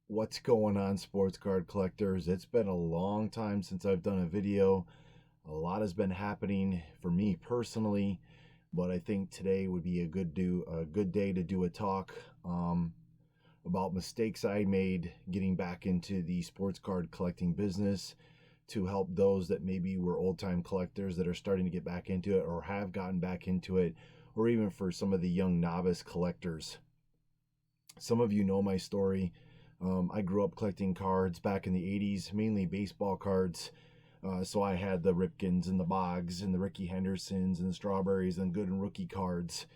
What's going on, sports card collectors? It's been a long time since I've done a video. A lot has been happening for me personally, but I think today would be a good day to do a talk about mistakes I made getting back into the sports card collecting business to help those that maybe were old time collectors that are starting to get back into it or have gotten back into it, or even for some of the young novice collectors. Some of you know my story. I grew up collecting cards back in the 80s, mainly baseball cards. So I had the Ripkins and the Boggs and the Ricky Hendersons and the Strawberries and good and rookie cards.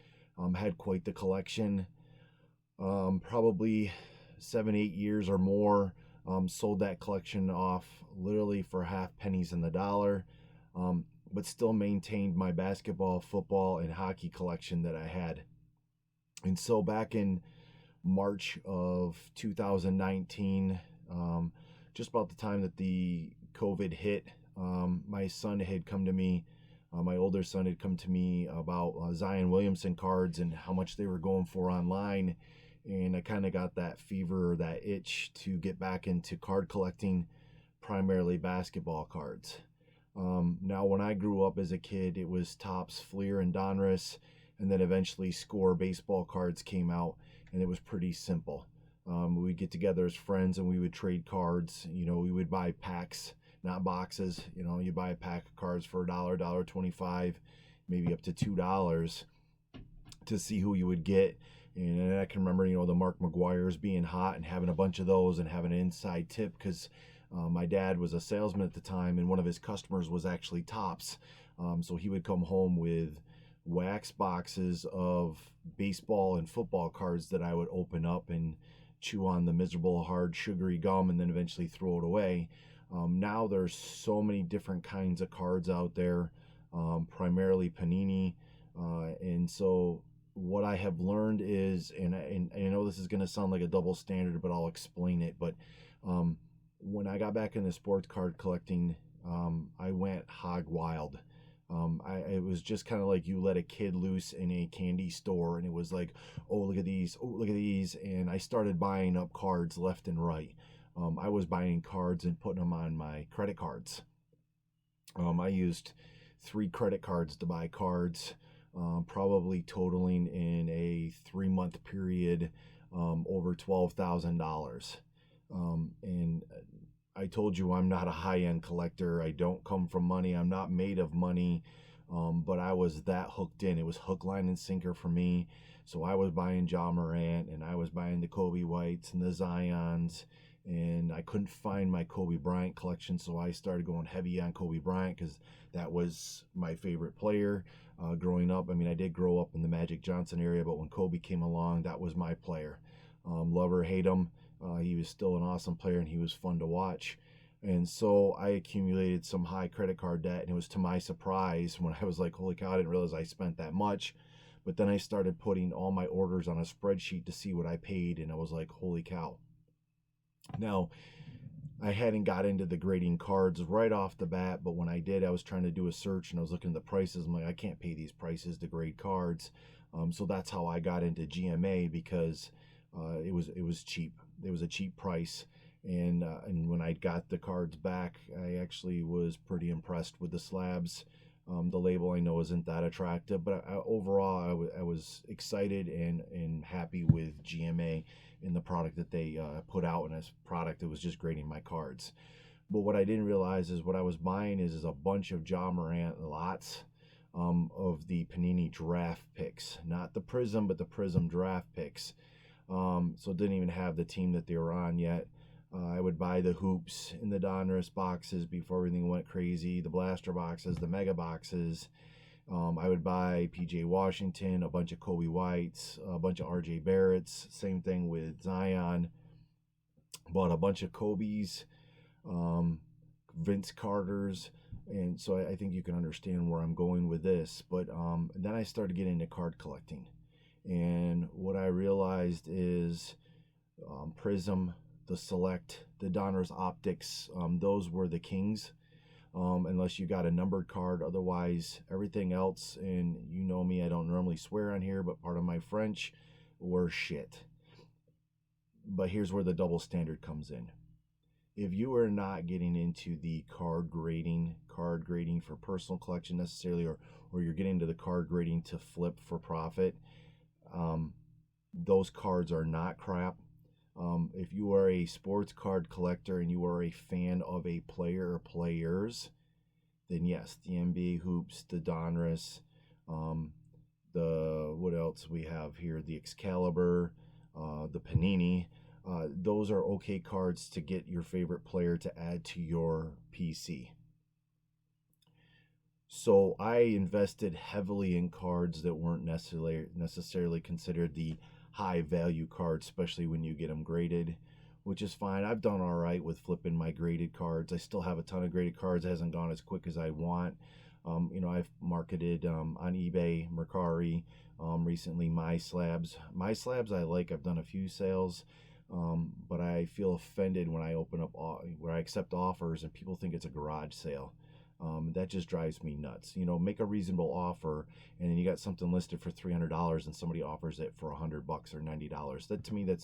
Had quite the collection. Probably 7, 8 years or more. Sold that collection off literally for half pennies in the dollar. But still maintained my basketball, football, and hockey collection that I had. And so back in March of 2019, just about the time that the COVID hit, my son had come to me. My older son had come to me about Zion Williamson cards and how much they were going for online. And I kind of got that fever, that itch to get back into card collecting, primarily basketball cards. Now, when I grew up as a kid, it was Topps, Fleer, and Donruss, and then eventually Score baseball cards came out, and it was pretty simple. We'd get together as friends and we would trade cards. We would buy packs, not boxes. You buy a pack of cards for $1.25, maybe up to $2 to see who you would get. And I can remember, the Mark McGuire's being hot and having a bunch of those and having an inside tip because my dad was a salesman at the time, and one of his customers was actually Topps. So he would come home with wax boxes of baseball and football cards that I would open up and chew on the miserable, hard, sugary gum and then eventually throw it away. Now there's so many different kinds of cards out there, primarily Panini. And so what I have learned is, and I know this is going to sound like a double standard, but I'll explain it. But when I got back into sports card collecting, I went hog wild. It was just kind of like you let a kid loose in a candy store, and it was like, oh, look at these, oh, look at these. And I started buying up cards left and right. I was buying cards and putting them on my credit cards. I used 3 credit cards to buy cards, probably totaling in a 3-month period over $12,000. And I told you I'm not a high-end collector. I don't come from money. I'm not made of money. But I was that hooked in. It was hook, line, and sinker for me. So I was buying Ja Morant, and I was buying the Kobe Whites and the Zions, and I couldn't find my Kobe Bryant collection, so I started going heavy on Kobe Bryant because that was my favorite player growing up. I mean, I did grow up in the Magic Johnson area, but when Kobe came along, that was my player. Love or hate him, he was still an awesome player, and he was fun to watch. And so I accumulated some high credit card debt, and it was to my surprise when I was like, holy cow, I didn't realize I spent that much. But then I started putting all my orders on a spreadsheet to see what I paid, and I was like, holy cow. Now, I hadn't got into the grading cards right off the bat, but when I did, I was trying to do a search and I was looking at the prices. I'm like, I can't pay these prices to grade cards. So that's how I got into GMA, because it was cheap. It was a cheap price. And when I got the cards back, I actually was pretty impressed with the slabs. The label I know isn't that attractive, but overall I was excited and happy with GMA in the product that they put out, and as product that was just grading my cards. But what I didn't realize is what I was buying is a bunch of Ja Morant lots of the Panini draft picks, not the Prism, but the Prism draft picks. So it didn't even have the team that they were on yet. I would buy the hoops in the Donruss boxes before everything went crazy, the blaster boxes, the mega boxes. I would buy PJ Washington, a bunch of Kobe Whites, a bunch of RJ Barretts. Same thing with Zion. Bought a bunch of Kobe's, Vince Carter's. And so I think you can understand where I'm going with this. But then I started getting into card collecting. And what I realized is Prism, the Select, the Donruss Optics, those were the kings, unless you got a numbered card. Otherwise, everything else, and you know me, I don't normally swear on here, but part of my French, were shit. But here's where the double standard comes in. If you are not getting into the card grading for personal collection necessarily, or you're getting into the card grading to flip for profit, um, those cards are not crap. If you are a sports card collector and you are a fan of a player or players, then yes, the NBA hoops, the Donruss, the what else we have here, the Excalibur, the Panini. Those are okay cards to get your favorite player to add to your PC. So I invested heavily in cards that weren't necessarily considered the high value cards, especially when you get them graded, which is fine. I've done all right with flipping my graded cards. I still have a ton of graded cards. It hasn't gone as quick as I want. I've marketed on eBay, Mercari, recently Myslabs. Myslabs I like. I've done a few sales, but I feel offended when I open up where I accept offers and people think it's a garage sale. That just drives me nuts. Make a reasonable offer, and then you got something listed for $300, and somebody offers it for $100 or $90. That to me,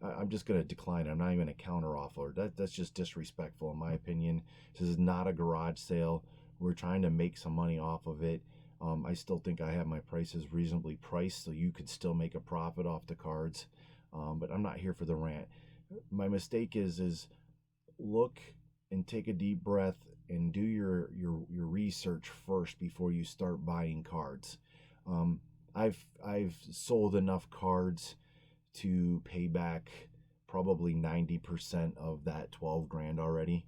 I'm just going to decline. I'm not even a counter offer. That's just disrespectful, in my opinion. This is not a garage sale. We're trying to make some money off of it. I still think I have my prices reasonably priced, so you could still make a profit off the cards. But I'm not here for the rant. My mistake is look and take a deep breath and do your research first before you start buying cards. I've sold enough cards to pay back probably 90% of that 12 grand already.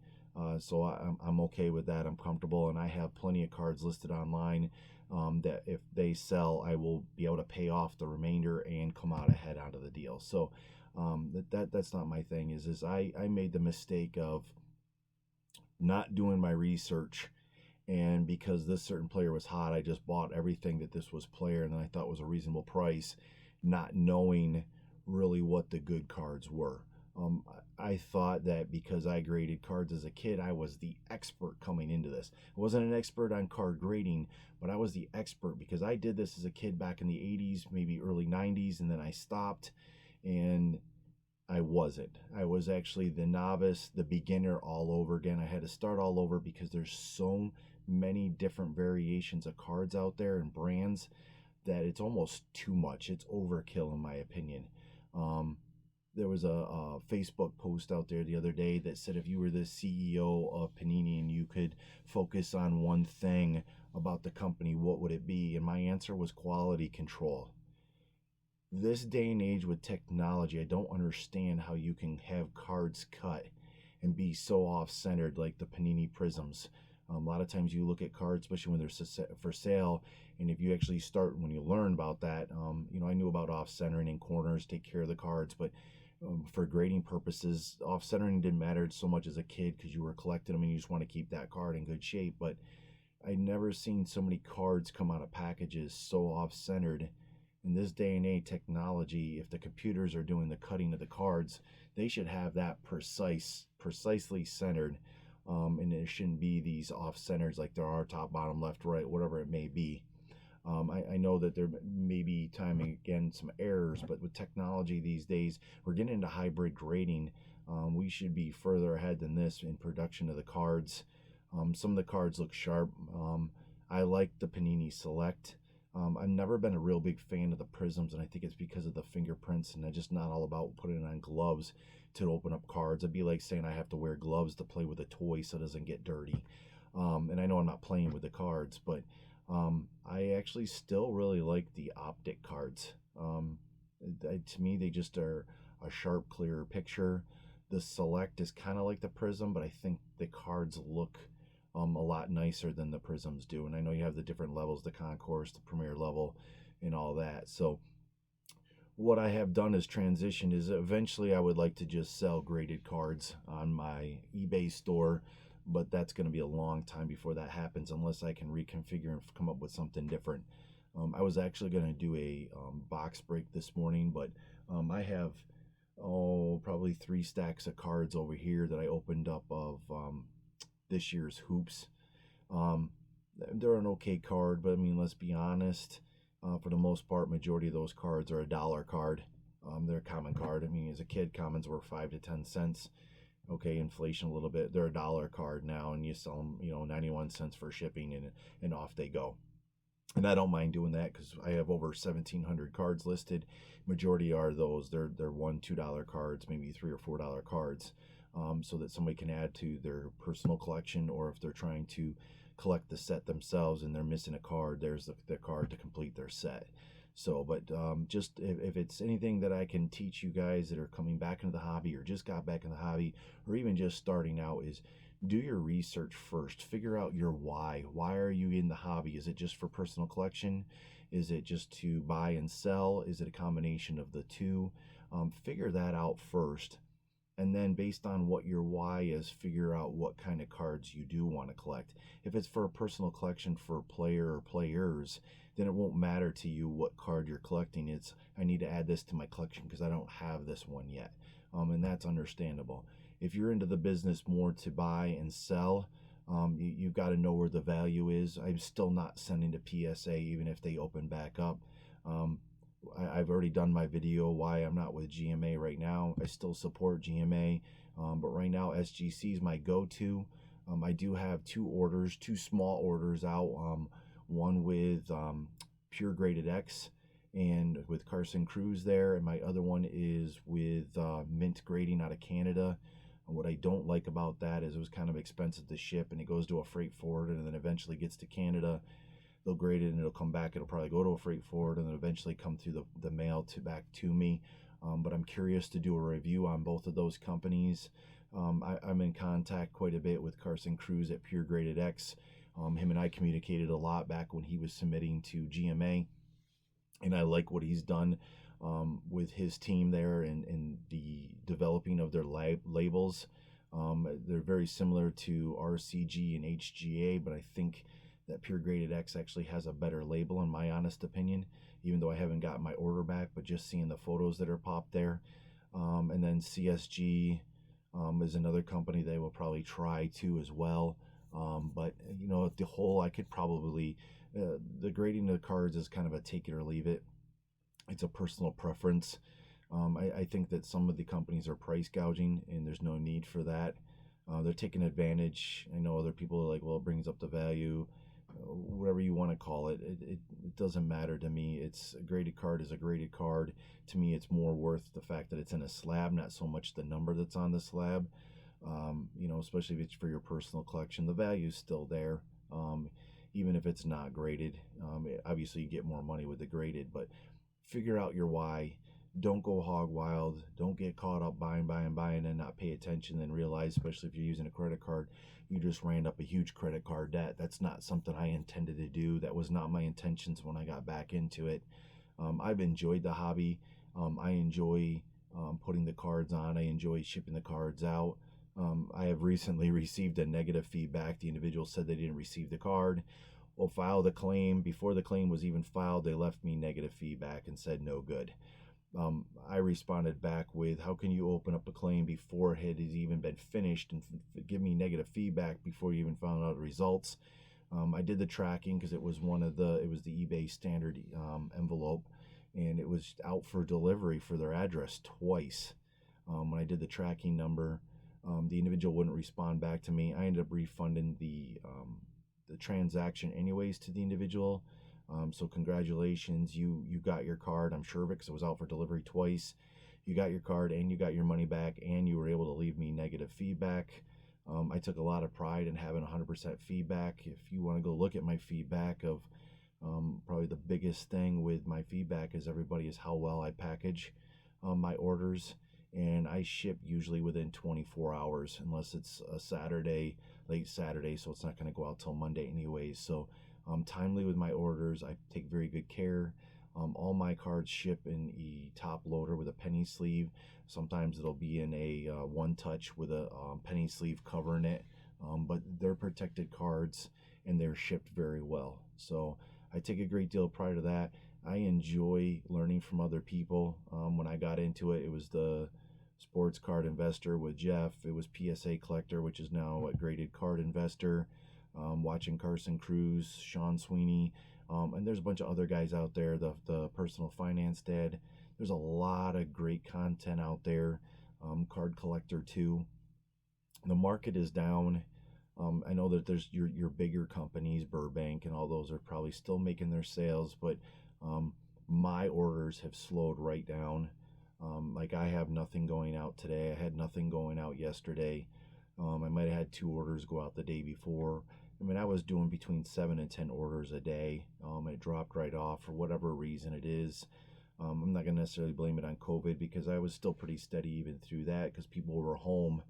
So I'm okay with that. I'm comfortable, and I have plenty of cards listed online that if they sell, I will be able to pay off the remainder and come out ahead out of the deal. So that's not my thing. Is I made the mistake of not doing my research, and because this certain player was hot, I just bought everything that this was player and then I thought was a reasonable price, not knowing really what the good cards were. I thought that because I graded cards as a kid, I was the expert coming into this. I wasn't an expert on card grading, but I was the expert because I did this as a kid back in the 80s, maybe early 90s, and then I stopped, and I wasn't. I was actually the novice, the beginner all over again. I had to start all over because there's so many different variations of cards out there and brands that it's almost too much. It's overkill, in my opinion. There was a Facebook post out there the other day that said if you were the CEO of Panini and you could focus on one thing about the company, what would it be? And my answer was quality control. This day and age with technology, I don't understand how you can have cards cut and be so off-centered like the Panini Prisms. A lot of times you look at cards, especially when they're for sale, and if you actually start, when you learn about that, I knew about off-centering and corners, take care of the cards, but for grading purposes, off-centering didn't matter so much as a kid because you were collecting them and you just want to keep that card in good shape. But I'd never seen so many cards come out of packages so off-centered. In this day and age technology, if the computers are doing the cutting of the cards, they should have that precisely centered, and it shouldn't be these off centers like there are top, bottom, left, right, whatever it may be. I know that there may be timing again some errors, but with technology these days, we're getting into hybrid grading. We should be further ahead than this in production of the cards. Some of the cards look sharp. I like the Panini Select. I've never been a real big fan of the Prisms, and I think it's because of the fingerprints, and I'm just not all about putting on gloves to open up cards. It'd be like saying I have to wear gloves to play with a toy so it doesn't get dirty. And I know I'm not playing with the cards, but I actually still really like the optic cards. To me, they just are a sharp, clearer picture. The Select is kind of like the Prism, but I think the cards look a lot nicer than the Prisms do. And I know you have the different levels, the Concourse, the Premier level, and all that. So what I have done is transitioned is eventually I would like to just sell graded cards on my eBay store, but that's going to be a long time before that happens unless I can reconfigure and come up with something different. I was actually going to do a box break this morning, but I have probably 3 stacks of cards over here that I opened up of this year's hoops. They're an okay card, but I mean, let's be honest. For the most part, majority of those cards are $1 card. They're a common card. I mean, as a kid, commons were 5 to 10 cents. Okay, inflation a little bit. They're a dollar card now, and you sell them, 91 cents for shipping, and off they go. And I don't mind doing that because I have over 1,700 cards listed. Majority are those. They're $1, $2 cards, maybe $3 or $4 cards, so that somebody can add to their personal collection, or if they're trying to collect the set themselves and they're missing a card, there's the card to complete their set. So, but just if it's anything that I can teach you guys that are coming back into the hobby or just got back in the hobby or even just starting out, is do your research first. Figure out your why. Why are you in the hobby? Is it just for personal collection? Is it just to buy and sell? Is it a combination of the two? Figure that out first. And then based on what your why is, figure out what kind of cards you do want to collect. If it's for a personal collection for a player or players, then it won't matter to you what card you're collecting. It's, I need to add this to my collection because I don't have this one yet. And that's understandable. If you're into the business more to buy and sell, you've got to know where the value is. I'm still not sending to PSA even if they open back up. I've already done my video why I'm not with GMA right now. I still support GMA, but right now SGC is my go-to. I do have two small orders out. One with Pure Graded X and with Carson Cruz there, and my other one is with Mint Grading out of Canada. And what I don't like about that is it was kind of expensive to ship, and it goes to a freight forwarder and then eventually gets to Canada. They'll grade it and it'll come back. It'll probably go to a freight forward and then eventually come through the mail back to me. But I'm curious to do a review on both of those companies. I'm in contact quite a bit with Carson Cruz at Pure Graded X. Him and I communicated a lot back when he was submitting to GMA, and I like what he's done with his team there and the developing of their labels. They're very similar to RCG and HGA, but I think that Pure Graded X actually has a better label in my honest opinion, even though I haven't got my order back, but just seeing the photos that are popped there. And then CSG is another company they will probably try to as well. But at the whole, I could probably, the grading of the cards is kind of a take it or leave it. It's a personal preference. I think that some of the companies are price gouging, and there's no need for that. They're taking advantage. I know other people are like, well, it brings up the value, whatever you want to call it. It doesn't matter to me. It's a graded card is a graded card. To me, it's more worth the fact that it's in a slab, not so much the number that's on the slab. Especially if it's for your personal collection, the value's still there. Even if it's not graded, obviously you get more money with the graded, but figure out your why. Don't go hog wild. Don't get caught up buying and not pay attention and realize, especially if you're using a credit card, you just ran up a huge credit card debt. That's not something I intended to do. That was not my intentions when I got back into it. I've enjoyed the hobby. I enjoy putting the cards on. I enjoy shipping the cards out. I have recently received a negative feedback. The individual said they didn't receive the card. Well, filed a claim. Before the claim was even filed, they left me negative feedback and said no good. I responded back with, how can you open up a claim before it has even been finished and give me negative feedback before you even found out the results? I did the tracking because it was the eBay standard envelope, and it was out for delivery for their address twice. When I did the tracking number, the individual wouldn't respond back to me. I ended up refunding the transaction anyways to the individual. So congratulations, you got your card. I'm sure of it because it was out for delivery twice. You got your card and you got your money back, and you were able to leave me negative feedback. I took a lot of pride in having 100% feedback. If you want to go look at my feedback of probably the biggest thing with my feedback is how well I package my orders, and I ship usually within 24 hours unless it's a Saturday, late Saturday, so it's not going to go out till Monday anyways. So I'm timely with my orders. I take very good care. All my cards ship in a top loader with a penny sleeve. Sometimes it'll be in a one touch with a penny sleeve covering it, but they're protected cards and they're shipped very well. So I take a great deal of pride of that. I enjoy learning from other people. When I got into it, it was the sports card investor with Jeff. It was PSA collector, which is now a graded card investor. Watching Carson Cruz, Sean Sweeney, and there's a bunch of other guys out there. The personal finance dad. there's a lot of great content out there. Card Collector 2. The market is down. I know that there's your bigger companies, Burbank and all those, are probably still making their sales, but um, my orders have slowed right down. Like I have nothing going out today. I had nothing going out yesterday. I might have had 2 orders go out the day before. I mean, I was doing between 7 and 10 orders a day. It dropped right off for whatever reason it is. I'm not going to necessarily blame it on COVID because I was still pretty steady even through that because people were home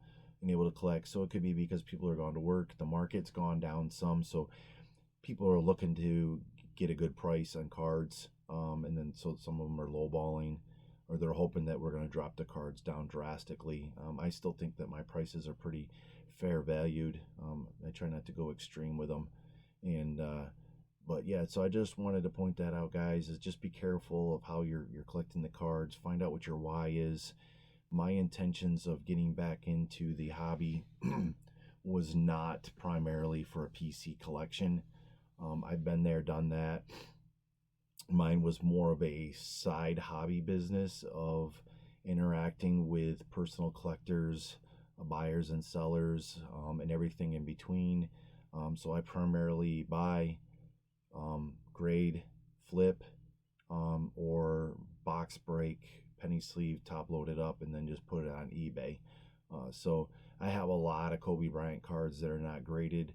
and able to collect. So it could be because people are gone to work. The market's gone down some. So people are looking to get a good price on cards. And then so some of them are lowballing or they're hoping that we're going to drop the cards down drastically. I still think that my prices are pretty fair valued. I try not to go extreme with them. And, but yeah, so I just wanted to point that out, guys, is just be careful of how you're collecting the cards. Find out what your why is. My intentions of getting back into the hobby was not primarily for a PC collection. I've been there, done that. Mine was more of a side hobby business of interacting with personal collectors, buyers and sellers, and everything in between. So I primarily buy, grade, flip, or box break, penny sleeve, top load it up, and then just put it on eBay. So I have a lot of Kobe Bryant cards that are not graded.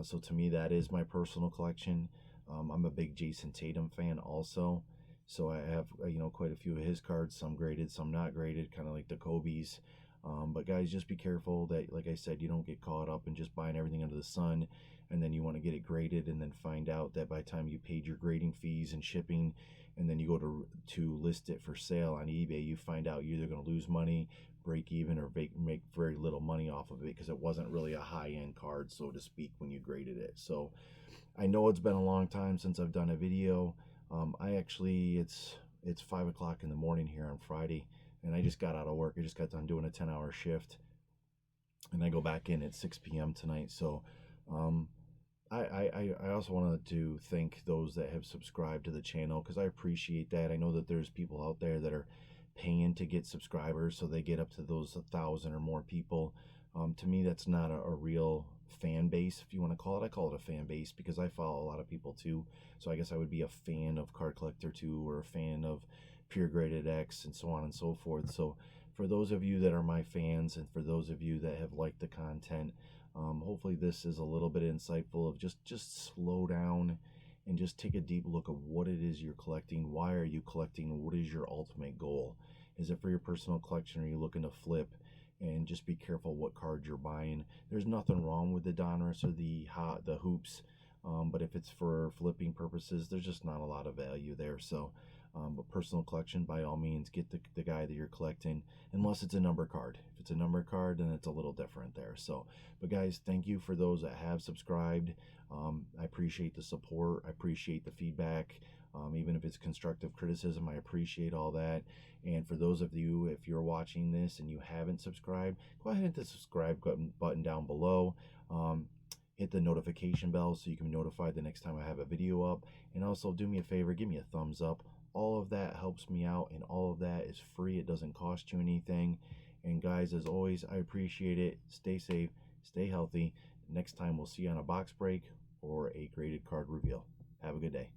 So to me, that is my personal collection. I'm a big Jason Tatum fan also. So I have, quite a few of his cards, some graded, some not graded, kind of like the Kobe's. But guys, just be careful that, like I said, you don't get caught up in just buying everything under the sun and then you want to get it graded and then find out that by the time you paid your grading fees and shipping and then you go to list it for sale on eBay, you find out you're either going to lose money, break even, or make very little money off of it because it wasn't really a high-end card, so to speak, when you graded it. So I know it's been a long time since I've done a video. I actually, it's 5 o'clock in the morning here on Friday, and I just got out of work. I just got done doing a 10-hour shift, and I go back in at 6 p.m. tonight. So I also wanted to thank those that have subscribed to the channel because I appreciate that. I know that there's people out there that are paying to get subscribers so they get up to those 1,000 or more people. To me, that's not a real fan base, if you want to call it. I call it a fan base because I follow a lot of people too. So I guess I would be a fan of Card Collector 2 or a fan of Pure Graded X and so on and so forth. So for those of you that are my fans and for those of you that have liked the content, hopefully this is a little bit insightful of just slow down and just take a deep look at what it is you're collecting. Why are you collecting? What is your ultimate goal? Is it for your personal collection? Or are you looking to flip? And just be careful what cards you're buying. There's nothing wrong with the Donruss or the hoops, but if it's for flipping purposes, there's just not a lot of value there. So, but personal collection, by all means, get the guy that you're collecting, unless it's a number card. If it's a number card, then it's a little different there. So, but guys, thank you for those that have subscribed. I appreciate the support. I appreciate the feedback. Even if it's constructive criticism, I appreciate all that. And for those of you, if you're watching this and you haven't subscribed, go ahead and hit the subscribe button down below. Hit the notification bell so you can be notified the next time I have a video up. And also do me a favor, give me a thumbs up. All of that helps me out, and all of that is free. It doesn't cost you anything. And guys, as always, I appreciate it. Stay safe, stay healthy. Next time we'll see you on a box break or a graded card reveal. Have a good day.